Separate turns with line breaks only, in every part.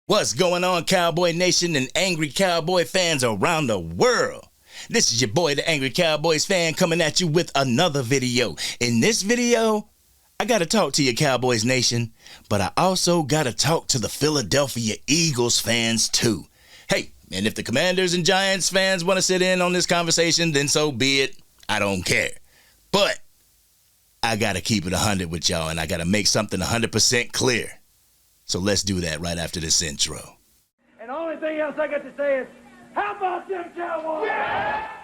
What's going on, Cowboy Nation and Angry Cowboy fans around the world? This is your boy, the Angry Cowboys Fan, coming at you with another video. In this video, I got to talk to you, Cowboys Nation, but I also got to talk to the Philadelphia Eagles fans too. Hey, and if the Commanders and Giants fans want to sit in on this conversation, then so be it. I don't care. But I got to keep it 100 with y'all, and I got to make something 100% clear. So let's do that right after this intro.
And the only thing else I got to say is, how about them Cowboys? Yeah!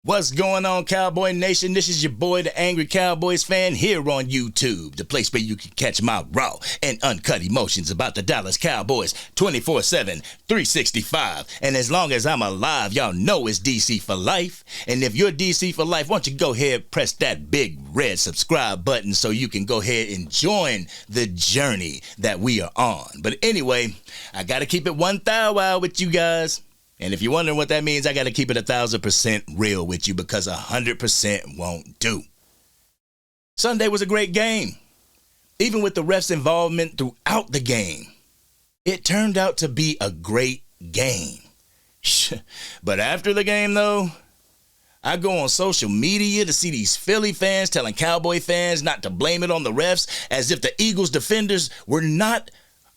What's going on, Cowboy Nation? This is your boy, the Angry Cowboys Fan, here on YouTube, the place where you can catch my raw and uncut emotions about the Dallas Cowboys 24/7, 365. And as long as I'm alive, y'all know it's DC for life. And if you're DC for life, why don't you go ahead, press that big red subscribe button so you can go ahead and join the journey that we are on. But anyway, I got to keep it 1,000 with you guys. And if you're wondering what that means, I got to keep it 1,000% real with you because 100% won't do. Sunday was a great game. Even with the refs' involvement throughout the game, it turned out to be a great game. But after the game, though, I go on social media to see these Philly fans telling Cowboy fans not to blame it on the refs, as if the Eagles defenders were not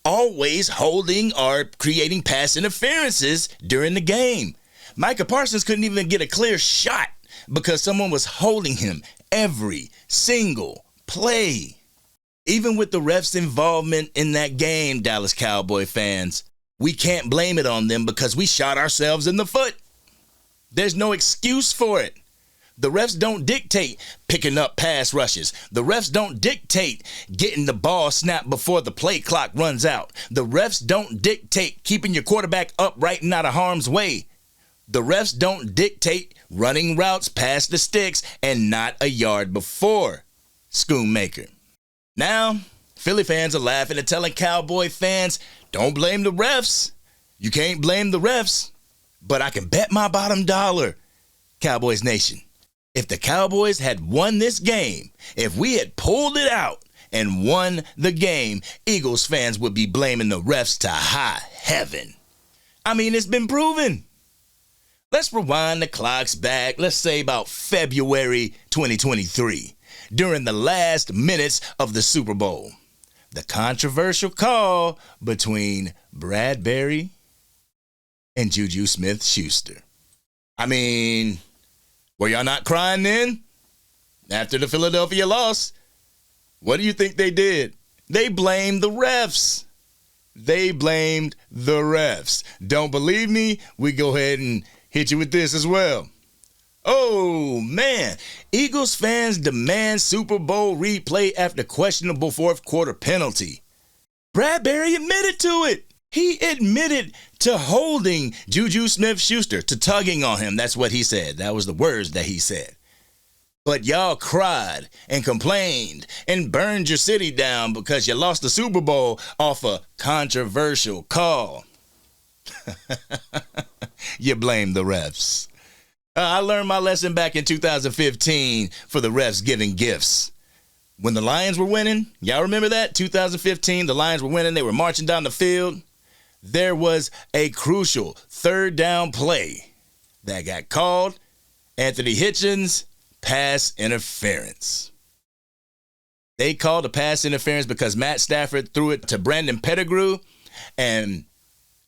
always holding or creating pass interferences during the game. Micah Parsons couldn't even get a clear shot because someone was holding him every single play. Even with the refs' involvement in that game, Dallas Cowboy fans, we can't blame it on them because we shot ourselves in the foot. There's no excuse for it. The refs don't dictate picking up pass rushes. The refs don't dictate getting the ball snapped before the play clock runs out. The refs don't dictate keeping your quarterback upright and out of harm's way. The refs don't dictate running routes past the sticks and not a yard before. Schoonmaker. Now, Philly fans are laughing and telling Cowboy fans, don't blame the refs. You can't blame the refs, but I can bet my bottom dollar, Cowboys Nation, if the Cowboys had won this game, if we had pulled it out and won the game, Eagles fans would be blaming the refs to high heaven. I mean, it's been proven. Let's rewind the clocks back, let's say about February 2023, during the last minutes of the Super Bowl. The controversial call between Bradbury and Juju Smith-Schuster. I mean, were y'all not crying then? After the Philadelphia loss, what do you think they did? They blamed the refs. They blamed the refs. Don't believe me? We go ahead and hit you with this as well. Oh, man. Eagles fans demand Super Bowl replay after questionable fourth quarter penalty. Bradbury admitted to it. He admitted to holding Juju Smith-Schuster, to tugging on him. That's what he said. That was the words that he said. But y'all cried and complained and burned your city down because you lost the Super Bowl off a controversial call. You blame the refs. I learned my lesson back in 2015 for the refs giving gifts. When the Lions were winning, y'all remember that? 2015, the Lions were winning. They were marching down the field. There was a crucial third down play that got called. Anthony Hitchens, pass interference. They called a pass interference because Matt Stafford threw it to Brandon Pettigrew, and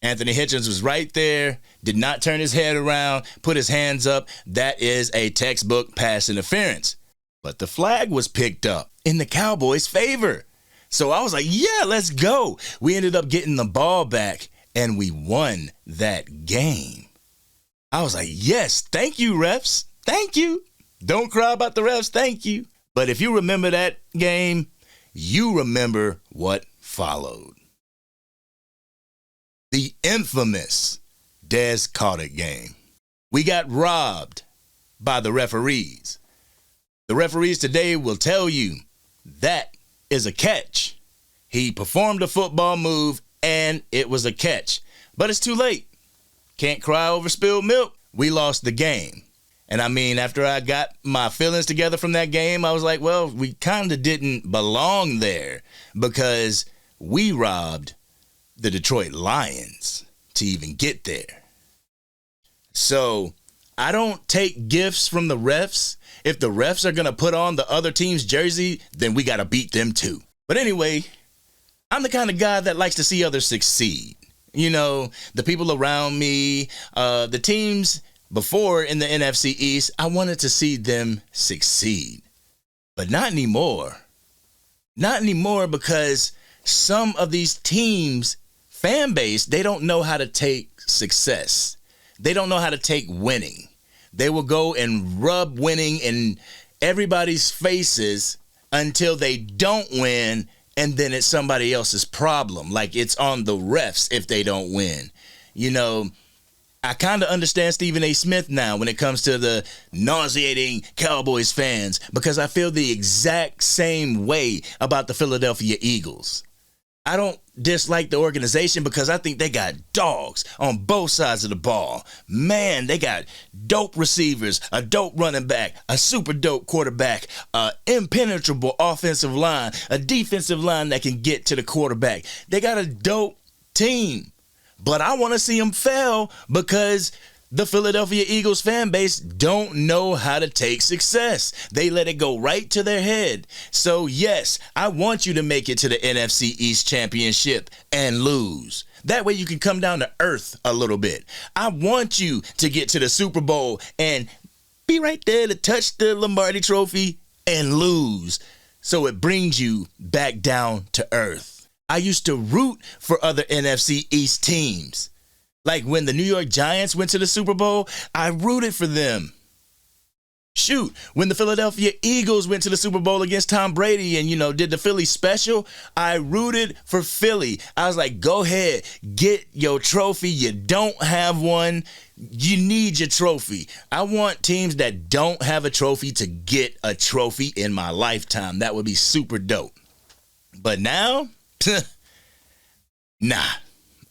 Anthony Hitchens was right there, did not turn his head around, put his hands up. That is a textbook pass interference. But the flag was picked up in the Cowboys' favor. So I was like, yeah, let's go. We ended up getting the ball back, and we won that game. I was like, yes, thank you, refs. Thank you. Don't cry about the refs. Thank you. But if you remember that game, you remember what followed. The infamous Des Carter game. We got robbed by the referees. The referees today will tell you that is a catch. He performed a football move and it was a catch. But it's too late. Can't cry over spilled milk. We lost the game. And I mean, after I got my feelings together from that game, I was like, well, we kind of didn't belong there because we robbed the Detroit Lions to even get there. So I don't take gifts from the refs. If the refs are going to put on the other team's jersey, then we got to beat them too. But anyway, I'm the kind of guy that likes to see others succeed. You know, the people around me, the teams before in the NFC East, I wanted to see them succeed. But not anymore. Not anymore because some of these teams, fan base, they don't know how to take success. They don't know how to take winning. They will go and rub winning in everybody's faces until they don't win, and then it's somebody else's problem. Like it's on the refs if they don't win. You know, I kind of understand Stephen A. Smith now when it comes to the nauseating Cowboys fans because I feel the exact same way about the Philadelphia Eagles. I don't dislike the organization because I think they got dogs on both sides of the ball. Man, they got dope receivers, a dope running back, a super dope quarterback, an impenetrable offensive line, a defensive line that can get to the quarterback. They got a dope team. But I want to see them fail because the Philadelphia Eagles fan base don't know how to take success. They let it go right to their head. So yes, I want you to make it to the NFC East Championship and lose. That way you can come down to earth a little bit. I want you to get to the Super Bowl and be right there to touch the Lombardi Trophy and lose. So it brings you back down to earth. I used to root for other NFC East teams. Like when the New York Giants went to the Super Bowl, I rooted for them. Shoot, when the Philadelphia Eagles went to the Super Bowl against Tom Brady and, did the Philly special, I rooted for Philly. I was like, go ahead, get your trophy. You don't have one. You need your trophy. I want teams that don't have a trophy to get a trophy in my lifetime. That would be super dope. But now, nah,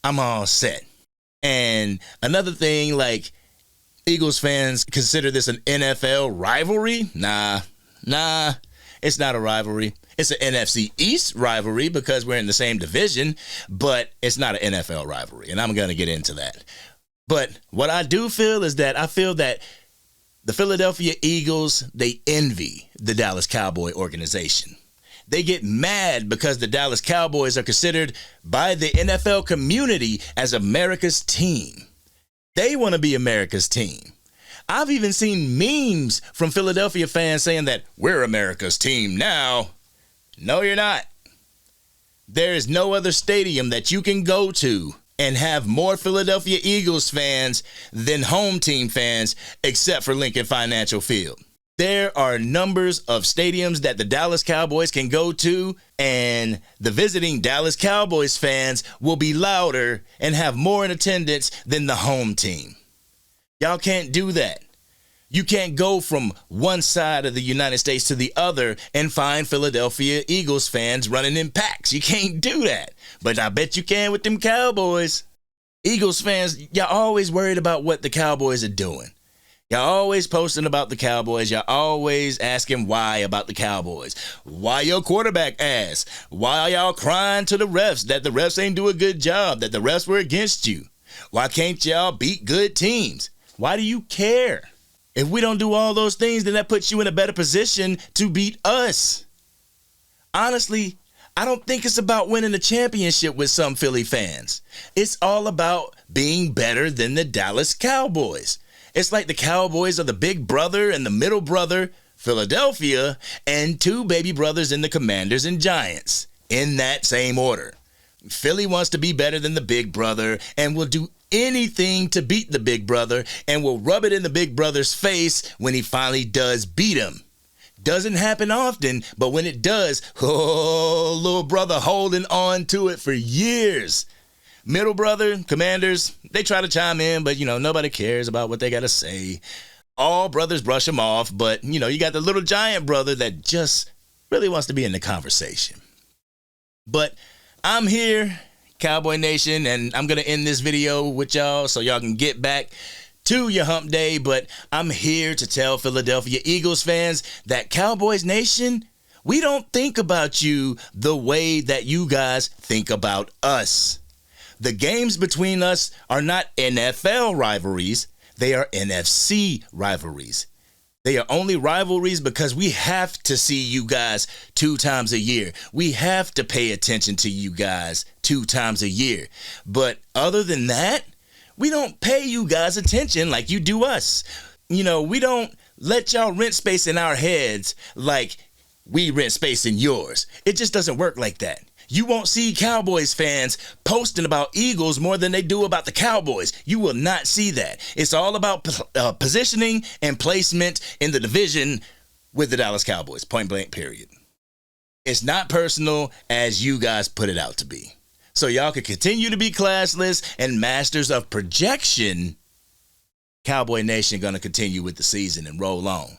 I'm all set. And another thing, like Eagles fans consider this an NFL rivalry. Nah, it's not a rivalry. It's an NFC East rivalry because we're in the same division, but it's not an NFL rivalry. And I'm going to get into that. But what I do feel is that I feel that the Philadelphia Eagles, they envy the Dallas Cowboy organization. They get mad because the Dallas Cowboys are considered by the NFL community as America's team. They want to be America's team. I've even seen memes from Philadelphia fans saying that we're America's team now. No, you're not. There is no other stadium that you can go to and have more Philadelphia Eagles fans than home team fans except for Lincoln Financial Field. There are numbers of stadiums that the Dallas Cowboys can go to, and the visiting Dallas Cowboys fans will be louder and have more in attendance than the home team. Y'all can't do that. You can't go from one side of the United States to the other and find Philadelphia Eagles fans running in packs. You can't do that. But I bet you can with them Cowboys. Eagles fans, y'all always worried about what the Cowboys are doing. Y'all always posting about the Cowboys. Y'all always asking why about the Cowboys. Why your quarterback ass? Why are y'all crying to the refs that the refs ain't do a good job, that the refs were against you? Why can't y'all beat good teams? Why do you care? If we don't do all those things, then that puts you in a better position to beat us. Honestly, I don't think it's about winning the championship with some Philly fans. It's all about being better than the Dallas Cowboys. It's like the Cowboys are the big brother and the middle brother, Philadelphia, and two baby brothers in the Commanders and Giants, in that same order. Philly wants to be better than the big brother and will do anything to beat the big brother and will rub it in the big brother's face when he finally does beat him. Doesn't happen often, but when it does, oh, little brother holding on to it for years. Middle brother, Commanders, they try to chime in, but, nobody cares about what they got to say. All brothers brush them off, but, you got the little giant brother that just really wants to be in the conversation. But I'm here, Cowboy Nation, and I'm going to end this video with y'all so y'all can get back to your hump day. But I'm here to tell Philadelphia Eagles fans that Cowboys Nation, we don't think about you the way that you guys think about us. The games between us are not NFL rivalries. They are NFC rivalries. They are only rivalries because we have to see you guys 2 times a year. We have to pay attention to you guys 2 times a year. But other than that, we don't pay you guys attention like you do us. You know, we don't let y'all rent space in our heads like we rent space in yours. It just doesn't work like that. You won't see Cowboys fans posting about Eagles more than they do about the Cowboys. You will not see that. It's all about positioning and placement in the division with the Dallas Cowboys, point blank, period. It's not personal as you guys put it out to be. So y'all can continue to be classless and masters of projection. Cowboy Nation gonna continue with the season and roll on.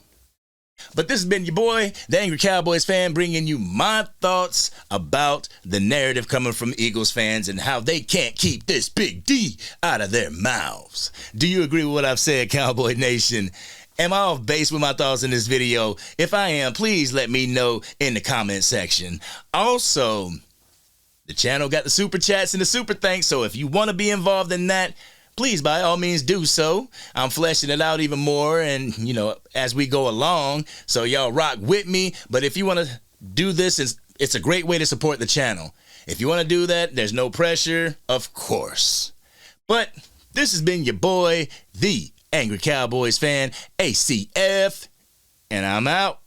But this has been your boy, the Angry Cowboys Fan, bringing you my thoughts about the narrative coming from Eagles fans and how they can't keep this big D out of their mouths. Do you agree with what I've said, Cowboy Nation? Am I off base with my thoughts in this video? If I am, please let me know in the comment section. Also, the channel got the super chats and the super thanks, so if you want to be involved in that, please, by all means, do so. I'm fleshing it out even more, and, you know, as we go along, so y'all rock with me. But if you want to do this, it's a great way to support the channel. If you want to do that, there's no pressure, of course. But this has been your boy, the Angry Cowboys Fan, ACF, and I'm out.